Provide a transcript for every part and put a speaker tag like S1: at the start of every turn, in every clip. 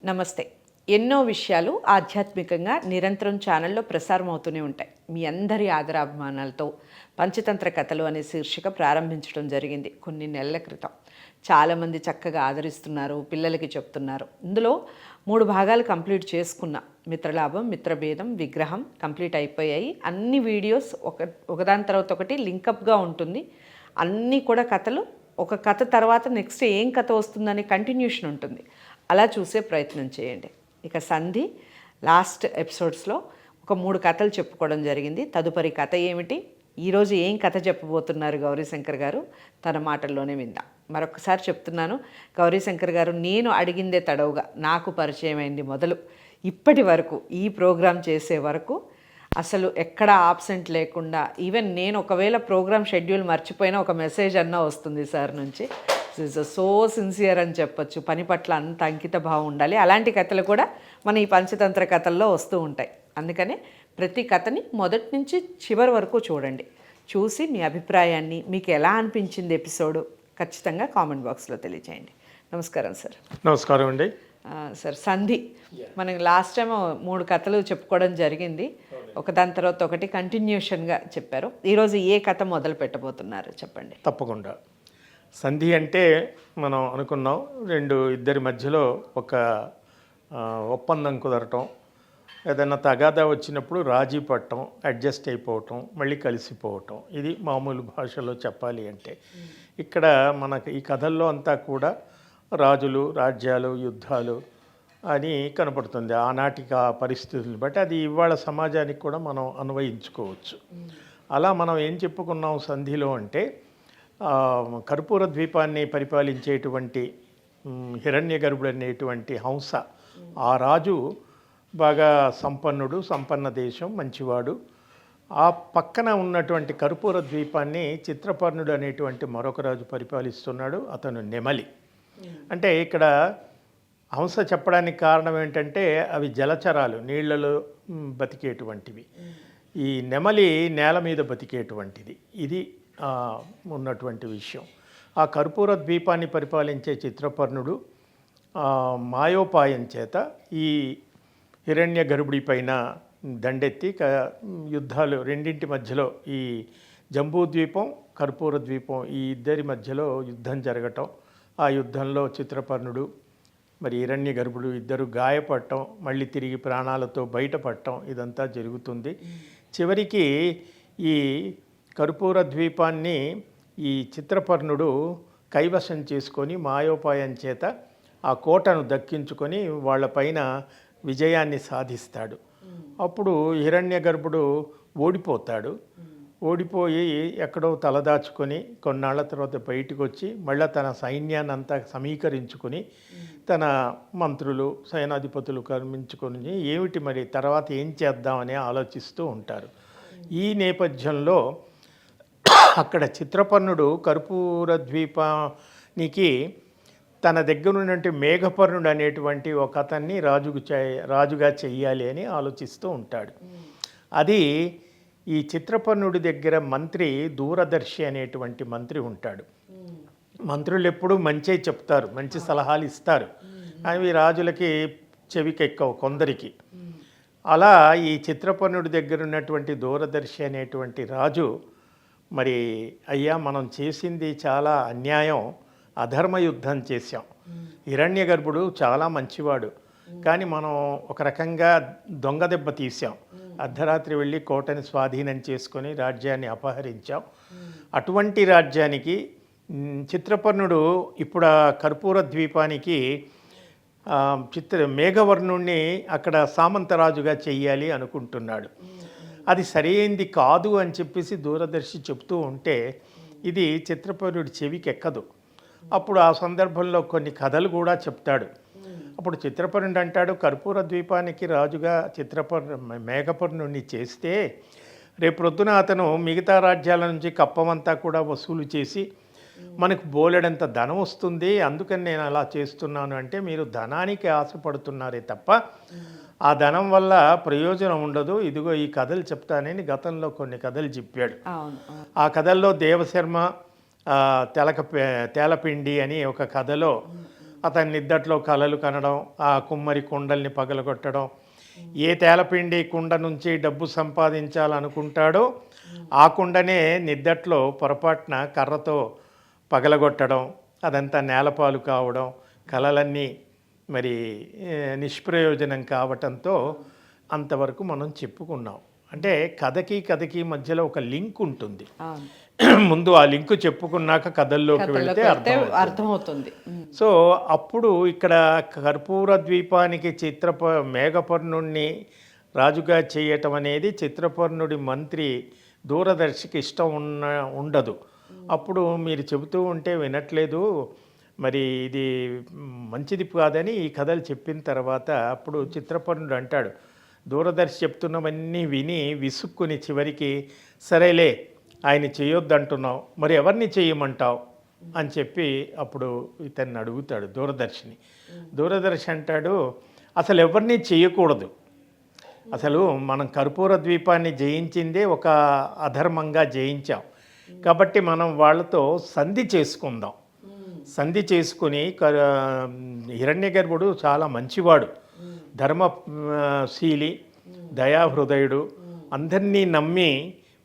S1: నమస్తే. ఎన్నో విషయాలు ఆధ్యాత్మికంగా నిరంతరం ఛానల్లో ప్రసారం అవుతూనే ఉంటాయి. మీ అందరి ఆదరాభిమానాలతో పంచతంత్ర కథలు అనే శీర్షిక ప్రారంభించడం జరిగింది కొన్ని నెలల క్రితం. చాలామంది చక్కగా ఆదరిస్తున్నారు, పిల్లలకి చెప్తున్నారు. ఇందులో 3 భాగాలు కంప్లీట్ చేసుకున్నా. మిత్రలాభం, మిత్రభేదం, విగ్రహం కంప్లీట్ అయిపోయాయి. అన్ని వీడియోస్ ఒకదాని తర్వాత ఒకటి లింకప్గా ఉంటుంది. అన్నీ కూడా కథలు, ఒక కథ తర్వాత నెక్స్ట్ ఏం కథ వస్తుందనే కంటిన్యూషన్ ఉంటుంది. అలా చూసే ప్రయత్నం చేయండి. ఇక సంధి లాస్ట్ ఎపిసోడ్స్లో ఒక 3 కథలు చెప్పుకోవడం జరిగింది. తదుపరి కథ ఏమిటి, ఈరోజు ఏం కథ చెప్పబోతున్నారు గౌరీశంకర్ గారు, తన మాటల్లోనే విందాం. మరొకసారి చెప్తున్నాను, గౌరీశంకర్ గారు నేను అడిగిందే తడవుగా నాకు పరిచయం అయింది మొదలు ఇప్పటి వరకు, ఈ ప్రోగ్రాం చేసే వరకు అసలు ఎక్కడ ఆబ్సెంట్ లేకుండా, ఈవెన్ నేను ఒకవేళ ప్రోగ్రామ్ షెడ్యూల్ మర్చిపోయినా ఒక మెసేజ్ అన్నా వస్తుంది సార్ నుంచి. సో సిన్సియర్ అని చెప్పొచ్చు. పని పట్ల అంత అంకిత భావం ఉండాలి. అలాంటి కథలు కూడా మన ఈ పంచతంత్ర కథల్లో వస్తూ ఉంటాయి. అందుకనే ప్రతి కథని మొదటి నుంచి చివరి వరకు చూడండి. చూసి మీ అభిప్రాయాన్ని, మీకు ఎలా అనిపించింది ఎపిసోడు ఖచ్చితంగా కామెంట్ బాక్స్లో తెలియజేయండి. నమస్కారం సార్.
S2: నమస్కారం అండి.
S1: సార్, సంధి మనం లాస్ట్ టైం 3 కథలు చెప్పుకోవడం జరిగింది. ఒకదాని తర్వాత ఒకటి కంటిన్యూషన్గా చెప్పారు. ఈరోజు ఏ కథ మొదలు పెట్టబోతున్నారు చెప్పండి.
S2: తప్పకుండా. సంధి అంటే మనం అనుకున్నాం, ఇద్దరి మధ్యలో ఒక ఒప్పందం కుదరటం, ఏదైనా తగాదా వచ్చినప్పుడు రాజీ పడటం, అడ్జస్ట్ అయిపోవటం, మళ్ళీ కలిసిపోవటం. ఇది మామూలు భాషలో చెప్పాలి అంటే. ఇక్కడ మనకి ఈ కథల్లో అంతా కూడా రాజులు, రాజ్యాలు, యుద్ధాలు అని కనపడుతుంది. ఆనాటికి ఆ పరిస్థితులు బట్టి అది ఇవాళ సమాజానికి కూడా మనం అన్వయించుకోవచ్చు. అలా మనం ఏం చెప్పుకున్నాం సంధిలో అంటే, కర్పూర ద్వీపాన్ని పరిపాలించేటువంటి హిరణ్యగర్భుడు అనేటువంటి హంస, ఆ రాజు బాగా సంపన్న దేశం, మంచివాడు. ఆ పక్కన ఉన్నటువంటి కర్పూర ద్వీపాన్ని చిత్రపర్ణుడు అనేటువంటి మరొక రాజు పరిపాలిస్తున్నాడు. అతను నెమలి. అంటే ఇక్కడ హంస చెప్పడానికి కారణం ఏంటంటే అవి జలచరాలు, నీళ్లలో బతికేటువంటివి. ఈ నెమలి నేల మీద బతికేటువంటిది. ఇది ఉన్నటువంటి విషయం. ఆ కర్పూర ద్వీపాన్ని పరిపాలించే చిత్రపర్ణుడు మాయోపాయం చేత ఈ హిరణ్య గర్భుడి పైన దండెత్తి యుద్ధాలు, రెండింటి మధ్యలో ఈ జంబూద్వీపం, కర్పూర ద్వీపం, ఈ ఇద్దరి మధ్యలో యుద్ధం జరగటం. ఆ యుద్ధంలో చిత్రపర్ణుడు మరి హిరణ్య గర్భుడు ఇద్దరు గాయపడటం, మళ్ళీ తిరిగి ప్రాణాలతో బయటపడటం, ఇదంతా జరుగుతుంది. చివరికి ఈ కర్పూర ద్వీపాన్ని ఈ చిత్రపర్ణుడు కైవశం చేసుకొని మాయోపాయం చేత ఆ కోటను దక్కించుకొని వాళ్ళపైన విజయాన్ని సాధిస్తాడు. అప్పుడు హిరణ్య గర్భుడు ఓడిపోతాడు. ఓడిపోయి ఎక్కడో తలదాచుకొని కొన్నాళ్ల తర్వాత బయటకు వచ్చి మళ్ళీ తన సైన్యాన్ని అంతా సమీకరించుకొని తన మంత్రులు, సైనాధిపతులు కర్మించుకొని ఏమిటి మరి తర్వాత ఏం చేద్దామని ఆలోచిస్తూ ఉంటారు. ఈ నేపథ్యంలో అక్కడ చిత్రపర్ణుడు కర్పూర ద్వీపానికి తన దగ్గర ఉన్నటువంటి మేఘపర్ణుడు అనేటువంటి ఒక అతన్ని రాజుగా చెయ్యాలి అని ఆలోచిస్తూ ఉంటాడు. అది ఈ చిత్రపర్ణుడి దగ్గర మంత్రి దూరదర్శి అనేటువంటి మంత్రి ఉంటాడు. మంత్రులు ఎప్పుడూ మంచి చెప్తారు, మంచి సలహాలు ఇస్తారు. అవి రాజులకి చెవికెక్కవు కొందరికి. అలా ఈ చిత్రపర్ణుడి దగ్గర ఉన్నటువంటి దూరదర్శి అనేటువంటి రాజు, మరి అయ్యా మనం చేసింది చాలా అన్యాయం, అధర్మ యుద్ధం చేశాం. హిరణ్య గర్భుడు చాలా మంచివాడు, కానీ మనం ఒక రకంగా దొంగ దెబ్బ తీసాం. అర్ధరాత్రి వెళ్ళి కోటని స్వాధీనం చేసుకొని రాజ్యాన్ని అపహరించాం. అటువంటి రాజ్యానికి చిత్రపర్ణుడు ఇప్పుడు ఆ కర్పూర ద్వీపానికి మేఘవర్ణుణ్ణి అక్కడ సామంతరాజుగా చెయ్యాలి అనుకుంటున్నాడు. అది సరైంది కాదు అని చెప్పేసి దూరదర్శి చెప్తూ ఉంటే ఇది చిత్రపర్ణుడి చెవికి ఎక్కదు. అప్పుడు ఆ సందర్భంలో కొన్ని కథలు కూడా చెప్తాడు. అప్పుడు చిత్రపర్ణుడు అంటాడు, కర్పూర ద్వీపానికి రాజుగా మేఘపర్ణుడిని చేస్తే రేపొద్దున అతను మిగతా రాజ్యాల నుంచి కప్పమంతా కూడా వసూలు చేసి మనకు బోలెడంత ధనం వస్తుంది, అందుకని నేను అలా చేస్తున్నాను అంటే మీరు ధనానికి ఆశపడుతున్నారే తప్ప ఆ ధనం వల్ల ప్రయోజనం ఉండదు. ఇదిగో ఈ కథలు చెప్తానని గతంలో కొన్ని కథలు చెప్పాడు. ఆ కథల్లో దేవశర్మ తేలపిండి అని ఒక కథలో అతని నిద్దట్లో కలలు కనడం, ఆ కుమ్మరి కుండల్ని పగలగొట్టడం, ఏ తేలపిండి కుండ నుంచి డబ్బు సంపాదించాలనుకుంటాడో ఆ కుండనే నిద్దట్లో పొరపాటున కర్రతో పగలగొట్టడం, అదంతా నేలపాలు కావడం, కలలన్నీ మరి నిష్ప్రయోజనం కావటంతో అంతవరకు మనం చెప్పుకున్నాం. అంటే కథకి మధ్యలో ఒక లింక్ ఉంటుంది. ముందు ఆ లింక్ చెప్పుకున్నాక కథల్లోకి వెళితే
S1: అర్థమవుతుంది.
S2: సో అప్పుడు ఇక్కడ కర్పూర ద్వీపానికి మేఘపర్ణుడిని రాజుగా చేయటం అనేది చిత్రపర్ణుడి మంత్రి దూరదర్శికి ఇష్టం ఉండదు. అప్పుడు మీరు చెబుతూ ఉంటే వినట్లేదు, మరి ఇది మంచిది కాదని ఈ కథలు చెప్పిన తర్వాత అప్పుడు చిత్రపర్ణుడు అంటాడు, దూరదర్శి చెప్తున్నవన్నీ విని విసుక్కుని చివరికి సరేలే ఆయన చేయొద్దు అంటున్నావు, మరి ఎవరిని చేయమంటావు అని చెప్పి అప్పుడు ఇతన్ని అడుగుతాడు దూరదర్శిని. దూరదర్శి అంటాడు, అసలు ఎవరిని చేయకూడదు, అసలు మనం కర్పూర ద్వీపాన్ని జయించిందే ఒక అధర్మంగా జయించాం, కాబట్టి మనం వాళ్ళతో సంధి చేసుకుందాం. సంధి చేసుకుని హిరణ్యగర్భుడు చాలా మంచివాడు, ధర్మశీలి, దయాహృదయుడు, అందరినీ నమ్మి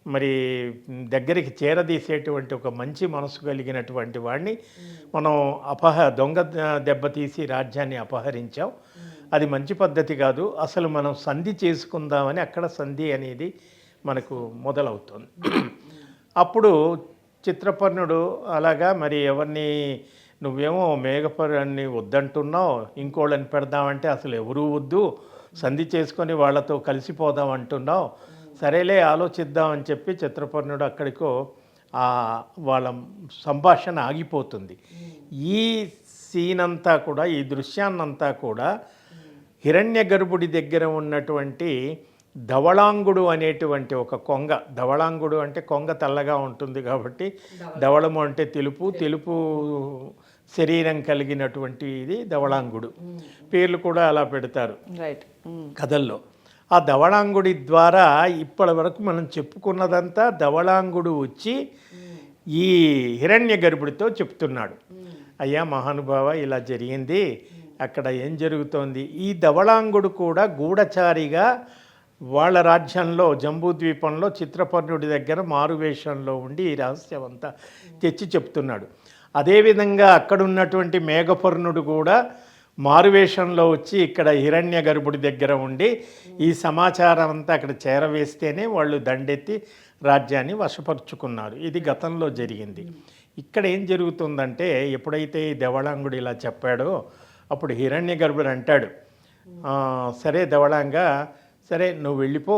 S2: మరి దగ్గరికి చేరదీసేటువంటి ఒక మంచి మనసు కలిగినటువంటి వాడిని మనం దొంగ దెబ్బతీసి రాజ్యాన్ని అపహరించాం, అది మంచి పద్ధతి కాదు, అసలు మనం సంధి చేసుకుందామని అక్కడ సంధి అనేది మనకు మొదలవుతుంది. అప్పుడు చిత్రపర్ణుడు అలాగా మరి ఎవరిని నువ్వేమో మేఘపర్ణుడిని వద్దంటున్నావు, ఇంకోళ్ళని పెడదామంటే అసలు ఎవరూ వద్దు, సంధి చేసుకొని వాళ్ళతో కలిసిపోదాం అంటున్నావు, సరేలే ఆలోచిద్దామని చెప్పి చిత్రపర్ణుడు అక్కడికో వాళ్ళ సంభాషణ ఆగిపోతుంది. ఈ సీన్ అంతా కూడా, ఈ దృశ్యాన్నంతా కూడా హిరణ్యగర్భుడి దగ్గర ఉన్నటువంటి ధవళాంగుడు అనేటువంటి ఒక కొంగ, ధవళాంగుడు అంటే కొంగ తెల్లగా ఉంటుంది కాబట్టి ధవళము అంటే తెలుపు శరీరం కలిగినటువంటి ఇది ధవళాంగుడు, పేర్లు కూడా అలా పెడతారు కథల్లో. ఆ ధవళాంగుడి ద్వారా ఇప్పటి వరకు మనం చెప్పుకున్నదంతా ధవళాంగుడు వచ్చి ఈ హిరణ్యగర్భుడితో చెప్తున్నాడు, అయ్యా మహానుభావ ఇలా జరిగింది, అక్కడ ఏం జరుగుతోంది. ఈ ధవళాంగుడు కూడా గూఢచారిగా వాళ్ళ రాజ్యంలో జంబూద్వీపంలో చిత్రపర్ణుడి దగ్గర మారువేషంలో ఉండి ఈ రహస్యం అంతా తెచ్చి చెప్తున్నాడు. అదేవిధంగా అక్కడ ఉన్నటువంటి మేఘపర్ణుడు కూడా మారువేషంలో వచ్చి ఇక్కడ హిరణ్యగర్భుడి దగ్గర ఉండి ఈ సమాచారం అంతా అక్కడ చేరవేస్తేనే వాళ్ళు దండెత్తి రాజ్యాన్ని వశపరుచుకున్నారు. ఇది గతంలో జరిగింది. ఇక్కడ ఏం జరుగుతుందంటే ఎప్పుడైతే ఈ ధవళాంగుడు ఇలా చెప్పాడో అప్పుడు హిరణ్యగర్భుడు అంటాడు, సరే ధవళాంగా, సరే నువ్వు వెళ్ళిపో,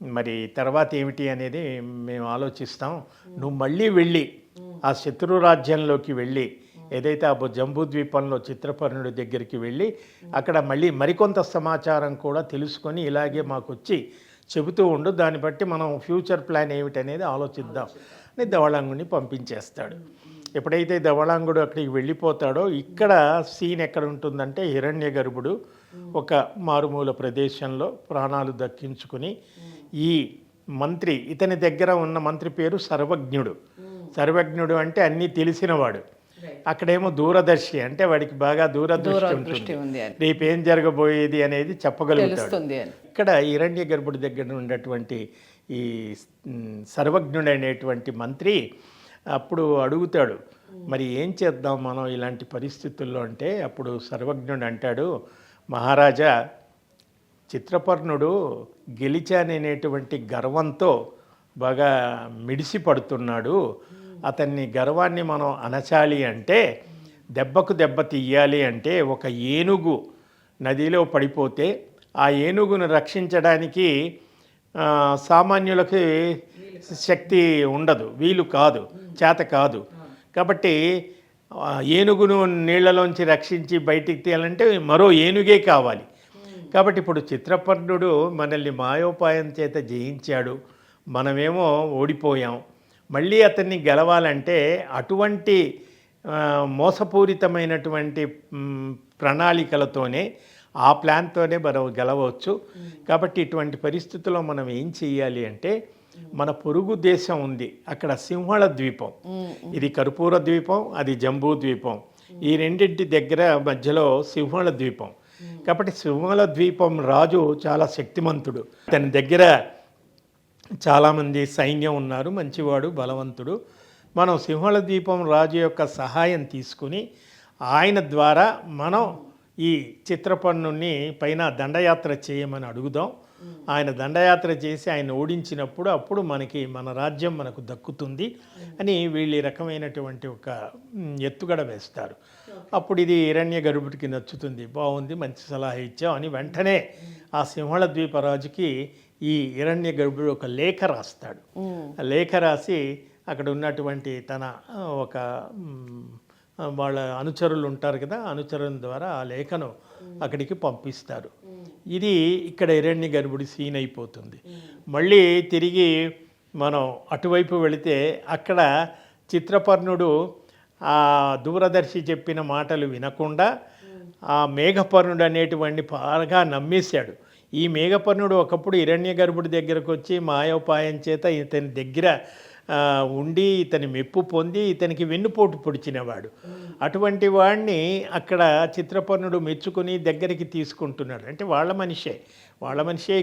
S2: మరి తర్వాత ఏమిటి అనేది మేము ఆలోచిస్తాం, నువ్వు మళ్ళీ వెళ్ళి ఆ శత్రు రాజ్యంలోకి వెళ్ళి ఏదైతే ఆ జంబూద్వీపంలో చిత్రపర్ణుడి దగ్గరికి వెళ్ళి అక్కడ మళ్ళీ మరికొంత సమాచారం కూడా తెలుసుకొని ఇలాగే మాకు వచ్చి చెబుతూ ఉండు, దాన్ని బట్టి మనం ఫ్యూచర్ ప్లాన్ ఏమిటనేది ఆలోచిద్దాం అని ధవళాంగుడిని పంపించేస్తాడు. ఎప్పుడైతే ధవళాంగుడు అక్కడికి వెళ్ళిపోతాడో ఇక్కడ సీన్ ఎక్కడ ఉంటుందంటే హిరణ్యగర్భుడు ఒక మారుమూల ప్రదేశంలో ప్రాణాలు దక్కించుకుని ఈ మంత్రి, ఇతని దగ్గర ఉన్న మంత్రి పేరు సర్వజ్ఞుడు. సర్వజ్ఞుడు అంటే అన్నీ తెలిసినవాడు, అక్కడేమో దూరదర్శి అంటే వాడికి బాగా దూరదృష్టి ఉంటుంది, రేపేం జరగబోయేది అనేది చెప్పగలుగుతాడు. ఇక్కడ హిరణ్యగర్భుడి దగ్గర ఉన్నటువంటి ఈ సర్వజ్ఞుడు అనేటువంటి మంత్రి అప్పుడు అడుగుతాడు, మరి ఏం చేద్దాం మనం ఇలాంటి పరిస్థితుల్లో అంటే అప్పుడు సర్వజ్ఞుడు అంటాడు, మహారాజా చిత్రపర్ణుడు గెలిచాననేటువంటి గర్వంతో బాగా మిడిసి పడుతున్నాడు, అతన్ని గర్వాన్ని మనం అణచాలి అంటే దెబ్బకు దెబ్బ తీయాలి అంటే ఒక ఏనుగు నదిలో పడిపోతే ఆ ఏనుగును రక్షించడానికి సామాన్యులకి శక్తి ఉండదు, వీలు కాదు, చేత కాదు, కాబట్టి ఏనుగును నీళ్లలోంచి రక్షించి బయటికి తీయాలంటే మరో ఏనుగే కావాలి. కాబట్టి ఇప్పుడు చిత్రపర్ణుడు మనల్ని మాయోపాయం చేత జయించాడు, మనమేమో ఓడిపోయాం, మళ్ళీ అతన్ని గెలవాలంటే అటువంటి మోసపూరితమైనటువంటి ప్రణాళికలతోనే ఆ ప్లాన్తోనే మనం గెలవచ్చు. కాబట్టి ఇటువంటి పరిస్థితుల్లో మనం ఏం చెయ్యాలి అంటే మన పొరుగు దేశం ఉంది, అక్కడ సింహళ ద్వీపం, ఇది కర్పూర ద్వీపం, అది జంబూ ద్వీపం, ఈ రెండింటి దగ్గర మధ్యలో సింహళ ద్వీపం. కాబట్టి సింహళ ద్వీపం రాజు చాలా శక్తిమంతుడు. తన దగ్గర చాలామంది సైన్యం ఉన్నారు, మంచివాడు, బలవంతుడు. మనం సింహళ ద్వీపం రాజు యొక్క సహాయం తీసుకుని ఆయన ద్వారా మనం ఈ చిత్రపన్నుని పైన దండయాత్ర చేయమని అడుగుదాం. ఆయన దండయాత్ర చేసి ఆయన ఓడించినప్పుడు అప్పుడు మన రాజ్యం మనకు దక్కుతుంది అని వీళ్ళు ఈ రకమైనటువంటి ఒక ఎత్తుగడ వేస్తారు. అప్పుడు ఇది హిరణ్యగర్భుడికి నచ్చుతుంది. బాగుంది, మంచి సలహా ఇచ్చాం అని వెంటనే ఆ సింహళ ద్వీపరాజుకి ఈ హిరణ్యగర్భుడు ఒక లేఖ రాస్తాడు. ఆ లేఖ రాసి అక్కడ ఉన్నటువంటి తన ఒక వాళ్ళ అనుచరులు ఉంటారు కదా, అనుచరుల ద్వారా ఆ లేఖను అక్కడికి పంపిస్తారు. ఇది ఇక్కడ హిరణ్యగర్భుడి సీన్ అయిపోతుంది. మళ్ళీ తిరిగి మనం అటువైపు వెళితే అక్కడ చిత్రపర్ణుడు ఆ దూరదర్శి చెప్పిన మాటలు వినకుండా ఆ మేఘపర్ణుడు అనేటువంటి బాగా నమ్మేశాడు. ఈ మేఘపర్ణుడు ఒకప్పుడు హిరణ్యగర్భుడి దగ్గరకు వచ్చి మాయోపాయం చేత ఇతని దగ్గర ఉండి ఇతని మెప్పు పొంది ఇతనికి వెన్నుపోటు పొడిచినవాడు. అటువంటి వాడిని అక్కడ చిత్రపర్ణుడు మెచ్చుకొని దగ్గరికి తీసుకుంటున్నాడు. అంటే వాళ్ళ మనిషే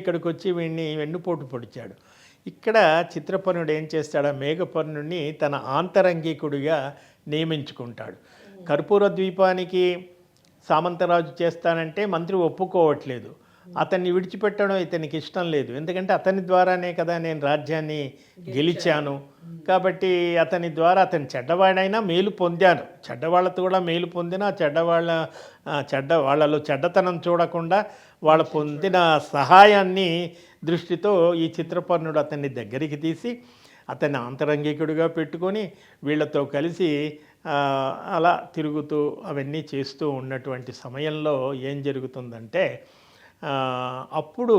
S2: ఇక్కడికి వచ్చి వీడిని వెన్నుపోటు పొడిచాడు. ఇక్కడ చిత్రపర్ణుడు ఏం చేస్తాడు, ఆ మేఘపర్ణుడిని తన ఆంతరంగికుడిగా నియమించుకుంటాడు. కర్పూర ద్వీపానికి సామంతరాజు చేస్తానంటే మంత్రి ఒప్పుకోవట్లేదు. అతన్ని విడిచిపెట్టడం ఇతనికి ఇష్టం లేదు. ఎందుకంటే అతని ద్వారానే కదా నేను రాజ్యాన్ని గెలిచాను. కాబట్టి అతని ద్వారా అతని చెడ్డవాడైనా మేలు పొందాను, చెడ్డవాళ్ళతో కూడా మేలు పొందిన వాళ్ళలో చెడ్డతనం చూడకుండా వాళ్ళ పొందిన సహాయాన్ని దృష్టితో ఈ చిత్రపర్ణుడు అతన్ని దగ్గరికి తీసి అతన్ని ఆంతరంగికుడిగా పెట్టుకొని వీళ్ళతో కలిసి అలా తిరుగుతూ అవన్నీ చేస్తూ ఉన్నటువంటి సమయంలో ఏం జరుగుతుందంటే అప్పుడు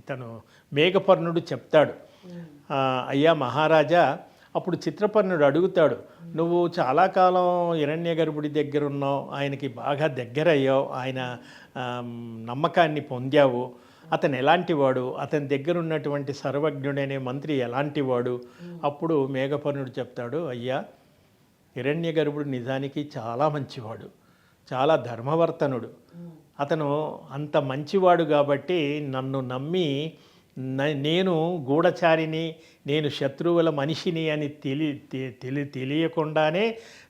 S2: తను మేఘపర్ణుడు చెప్తాడు, అయ్యా మహారాజా. అప్పుడు చిత్రపర్ణుడు అడుగుతాడు, నువ్వు చాలా కాలం హిరణ్యగర్భుడి దగ్గర ఉన్నావు, ఆయనకి బాగా దగ్గర అయ్యావు, ఆయన నమ్మకాన్ని పొందావు. అతను ఎలాంటివాడు, అతని దగ్గర ఉన్నటువంటి సర్వజ్ఞుడనే మంత్రి ఎలాంటివాడు? అప్పుడు మేఘపర్ణుడు చెప్తాడు, అయ్యా హిరణ్యగర్భుడు నిజానికి చాలా మంచివాడు, చాలా ధర్మవర్తనుడు. అతను అంత మంచివాడు కాబట్టి నన్ను నమ్మి నేను గూఢచారిని, నేను శత్రువుల మనిషిని అని తెలియకుండానే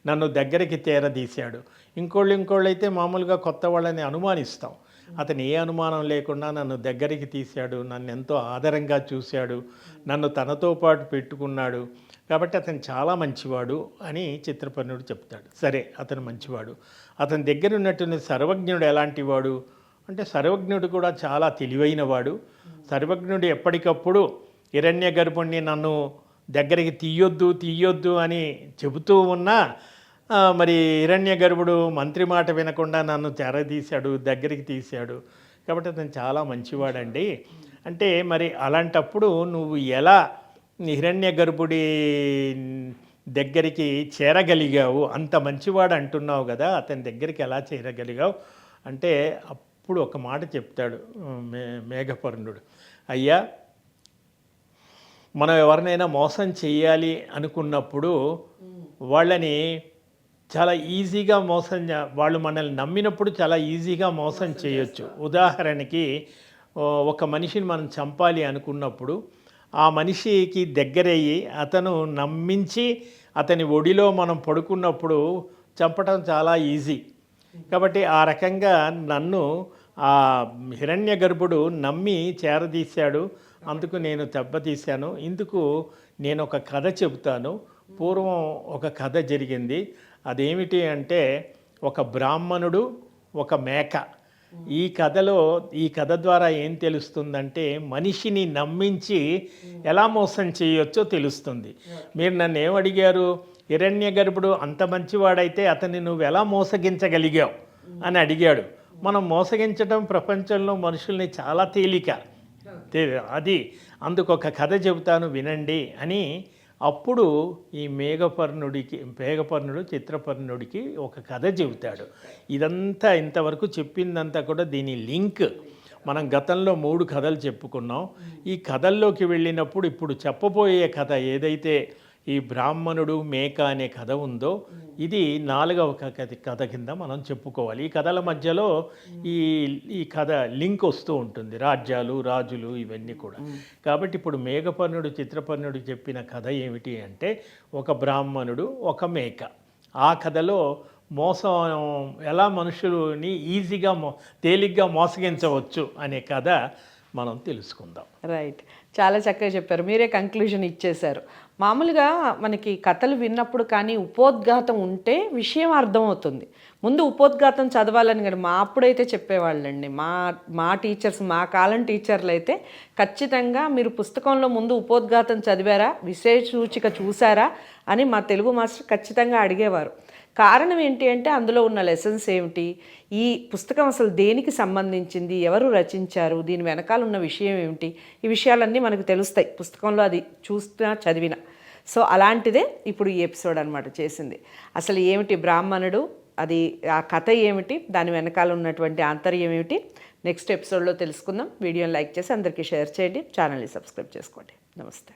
S2: నన్ను దగ్గరికి చేరదీశాడు. ఇంకోళ్ళు అయితే మామూలుగా కొత్త వాళ్ళని అనుమానిస్తాం. అతను ఏ అనుమానం లేకుండా నన్ను దగ్గరికి తీశాడు, నన్ను ఎంతో ఆదరంగా చూశాడు, నన్ను తనతో పాటు పెట్టుకున్నాడు. కాబట్టి అతను చాలా మంచివాడు అని చిత్రపర్ణుడు చెప్తాడు. సరే, అతను మంచివాడు. అతని దగ్గర ఉన్నటువంటి సర్వజ్ఞుడు ఎలాంటి వాడు అంటే, సర్వజ్ఞుడు కూడా చాలా తెలివైనవాడు. సర్వజ్ఞుడు ఎప్పటికప్పుడు హిరణ్యగర్భుణ్ణి నన్ను దగ్గరికి తీయొద్దు అని చెబుతూ ఉన్నా మరి హిరణ్యగర్భుడు మంత్రి మాట వినకుండా నన్ను చేరదీశాడు, దగ్గరికి తీశాడు. కాబట్టి అతను చాలా మంచివాడండి. అంటే మరి అలాంటప్పుడు నువ్వు ఎలా హిరణ్యగర్భుడి దగ్గరికి చేరగలిగావు? అంత మంచివాడు అంటున్నావు కదా, అతని దగ్గరికి ఎలా చేరగలిగావు అంటే అప్పుడు ఒక మాట చెప్తాడు మేఘపర్ణుడు, అయ్యా మనం ఎవరినైనా మోసం చేయాలి అనుకున్నప్పుడు వాళ్ళని చాలా ఈజీగా వాళ్ళు మనల్ని నమ్మినప్పుడు చాలా ఈజీగా మోసం చేయొచ్చు. ఉదాహరణకి ఒక మనిషిని మనం చంపాలి అనుకున్నప్పుడు ఆ మనిషికి దగ్గరయ్యి అతను నమ్మించి అతని ఒడిలో మనం పడుకున్నప్పుడు చంపటం చాలా ఈజీ. కాబట్టి ఆ రకంగా నన్ను ఆ హిరణ్యగర్భుడు నమ్మి చేరదీశాడు, అందుకు నేను దెబ్బతీశాను. ఇందుకు నేను ఒక కథ చెబుతాను. పూర్వం ఒక కథ జరిగింది. అదేమిటి అంటే, ఒక బ్రాహ్మణుడు, ఒక మేక. ఈ కథ ద్వారా ఏం తెలుస్తుందంటే, మనిషిని నమ్మించి ఎలా మోసం చేయొచ్చో తెలుస్తుంది. మీరు నన్ను ఏమడిగారు, హిరణ్యగర్భుడు అంత మంచివాడైతే అతన్ని నువ్వు ఎలా మోసగించగలిగావు అని అడిగాడు. మనం మోసగించడం ప్రపంచంలో మనుషుల్ని చాలా తేలిక. అందుకొక కథ చెబుతాను వినండి అని అప్పుడు ఈ మేఘపర్ణుడు చిత్రపర్ణుడికి ఒక కథ చెబుతాడు. ఇదంతా ఇంతవరకు చెప్పిందంతా కూడా దీని లింక్. మనం గతంలో 3 కథలు చెప్పుకున్నాం. ఈ కథల్లోకి వెళ్ళినప్పుడు ఇప్పుడు చెప్పబోయే కథ ఏదైతే ఈ బ్రాహ్మణుడు మేక అనే కథ ఉందో ఇది 4వ కథ కింద మనం చెప్పుకోవాలి. ఈ కథల మధ్యలో ఈ ఈ కథ లింక్ వస్తూ ఉంటుంది, రాజ్యాలు రాజులు ఇవన్నీ కూడా. కాబట్టి ఇప్పుడు మేఘపర్ణుడు చిత్రపర్ణుడు చెప్పిన కథ ఏమిటి అంటే, ఒక బ్రాహ్మణుడు ఒక మేక. ఆ కథలో మోసం ఎలా మనుషులని ఈజీగా తేలిగ్గా మోసగించవచ్చు అనే కథ మనం తెలుసుకుందాం.
S1: రైట్, చాలా చక్కగా చెప్పారు, మీరే కంక్లూజన్ ఇచ్చేశారు. మామూలుగా మనకి కథలు విన్నప్పుడు కానీ ఉపోద్ఘాతం ఉంటే విషయం అర్థమవుతుంది. ముందు ఉపోద్ఘాతం చదవాలని కానీ మా అప్పుడైతే చెప్పేవాళ్ళండి, మా టీచర్స్, మా కాలం టీచర్లు అయితే ఖచ్చితంగా మీరు పుస్తకంలో ముందు ఉపోద్ఘాతం చదివారా, విషయ సూచిక చూసారా అని మా తెలుగు మాస్టర్ ఖచ్చితంగా అడిగేవారు. కారణం ఏంటి అంటే అందులో ఉన్న లెసన్స్ ఏమిటి, ఈ పుస్తకం అసలు దేనికి సంబంధించింది, ఎవరు రచించారు, దీని వెనకాల ఉన్న విషయం ఏమిటి, ఈ విషయాలన్నీ మనకు తెలుస్తాయి పుస్తకంలో అది చూసినా చదివినా. సో అలాంటిదే ఇప్పుడు ఈ ఎపిసోడ్ అనమాట చేసింది. అసలు ఏమిటి బ్రాహ్మణుడు, అది ఆ కథ ఏమిటి, దాని వెనకాల ఉన్నటువంటి ఆంతర్యం ఏమిటి, నెక్స్ట్ ఎపిసోడ్లో తెలుసుకుందాం. వీడియోని లైక్ చేసి అందరికీ షేర్ చేయండి, ఛానల్ని సబ్స్క్రైబ్ చేసుకోండి. నమస్తే.